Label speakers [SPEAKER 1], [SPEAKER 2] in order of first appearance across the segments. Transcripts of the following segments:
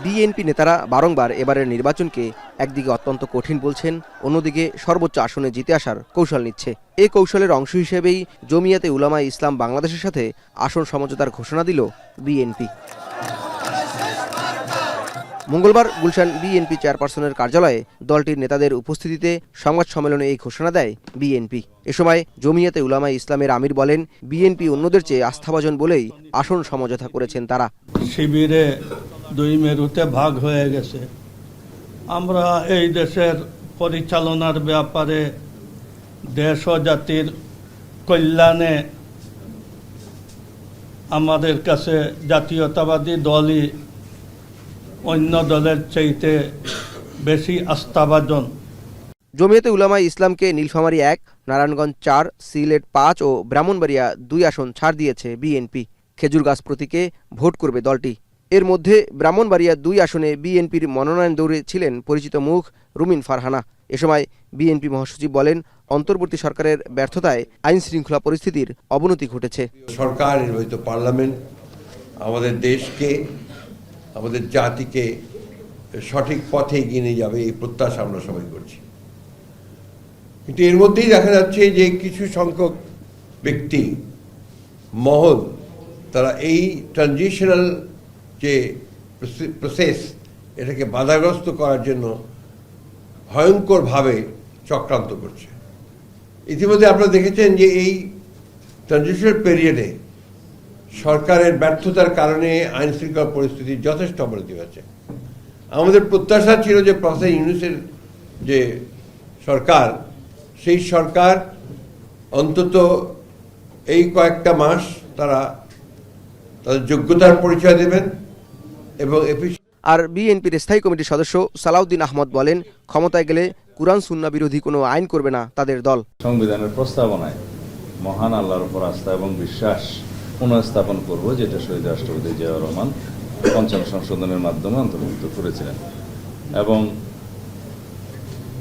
[SPEAKER 1] BNP নেতারা বারংবার এবারের নির্বাচনকে একদিকে অত্যন্ত কঠিন বলছেন, অন্যদিকে সর্বোচ্চ আসনে জিতে আসার কৌশল নিচ্ছে। এই কৌশলের অংশ হিসেবেই জমিয়াতে উলামায়ে ইসলাম বাংলাদেশের সাথে আসন সমঝোতার ঘোষণা দিল বিএনপি। মঙ্গলবার গুলশান বিএনপি চেয়ারপারসনের কার্যালয়ে দলটির নেতাদের উপস্থিতিতে সংবাদ সম্মেলনে এই ঘোষণা দেয় বিএনপি। এ সময় জমিয়াতে উলামায়ে ইসলামের আমির বলেন, বিএনপি অন্যদের চেয়ে আস্থাভাজন বলেই আসন সমঝোতা করেছেন তারা।
[SPEAKER 2] শিবিরে দুই মেরুতে ভাগ হয়ে গেছে। আমরা এই দেশের পরিচালনার ব্যাপারে দেশ ও জাতির কল্যাণে আমাদের কাছে জাতীয়তাবাদী দলই অন্য দলের চাইতে বেশি আস্থাভাজন।
[SPEAKER 1] জমিয়াতে উলামায়ে ইসলামকে নীলফামারী 1, নারায়ণগঞ্জ 4, সিলেট 5 ও ব্রাহ্মণবাড়িয়া 2 আসন ছাড় দিয়েছে বিএনপি। খেজুরগাছ প্রতীকে ভোট করবে দলটি। এর মধ্যে ব্রাহ্মণবাড়িয়া 2 আসনে বিএনপির মনোনয়ন দৌড়ে ছিলেন পরিচিত মুখ রুমিন ফারহানা। এ সময় বিএনপি মহাসচিব বলেন, অন্তর্বর্তী সরকারের ব্যর্থতায় আইন শৃঙ্খলা পরিস্থিতির অবনতি ঘটেছে।
[SPEAKER 3] সরকার নির্বাচিত পার্লামেন্ট আমাদের দেশকে, আমাদের জাতিকে সঠিক পথে এগিয়ে নিয়ে যাবে, এই প্রত্যাশা আমরা সবাই করছি। কিন্তু এর মধ্যেই দেখা যাচ্ছে যে কিছু সংখ্যক ব্যক্তি মহল তারা এই ট্রানজিশনাল যে প্রসেস এটাকে বাধাগ্রস্ত করার জন্য ভয়ঙ্করভাবে চক্রান্ত করছে। ইতিমধ্যে আপনারা দেখেছেন যে এই ট্রানজিশনাল পিরিয়ডে সরকারের ব্যর্থতার কারণে আইন শৃঙ্খলা পরিস্থিতির যথেষ্ট অবনতি হয়েছে। আমাদের প্রত্যাশা ছিল যে প্রফেসর ইউনূসের যে সরকার, সেই সরকার অন্তত এই কয়েকটা মাস তারা তাদের যোগ্যতার পরিচয় দেবেন এবং
[SPEAKER 1] আর বিএনপির স্থায়ী কমিটির সদস্য সালাউদ্দিন আহমদ বলেন, ক্ষমতায় গেলে কুরআন সুন্নাহ বিরোধী কোনো আইন করবে না তাদের দল।
[SPEAKER 4] সংবিধানের প্রস্তাবনায় মহান আল্লাহর উপর আস্থা এবং বিশ্বাস পুনঃস্থাপন করব, যেটা শহীদ রাষ্ট্রপতি জিয়াউর রহমান ৫ম সংশোধনের মাধ্যমে অন্তর্ভুক্ত করেছিলেন, এবং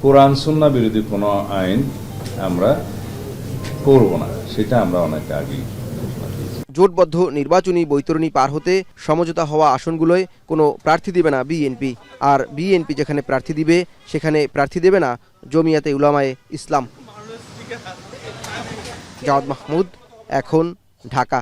[SPEAKER 4] কোরআন সুন্নাহ বিরোধী কোনো আইন আমরা করব না, সেটা আমরা অনেক আগেই।
[SPEAKER 1] জোটবদ্ধ নির্বাচনী বৈতরণী পার হতে সমঝোতা হওয়া আসনগুলোয় কোনো প্রার্থী দেবে না বিএনপি। আর বিএনপি যেখানে প্রার্থী দিবে সেখানে প্রার্থী দেবে না জমিয়াতে উলামায়ে ইসলাম। জাওয়াদ মাহমুদ, এখন, ঢাকা।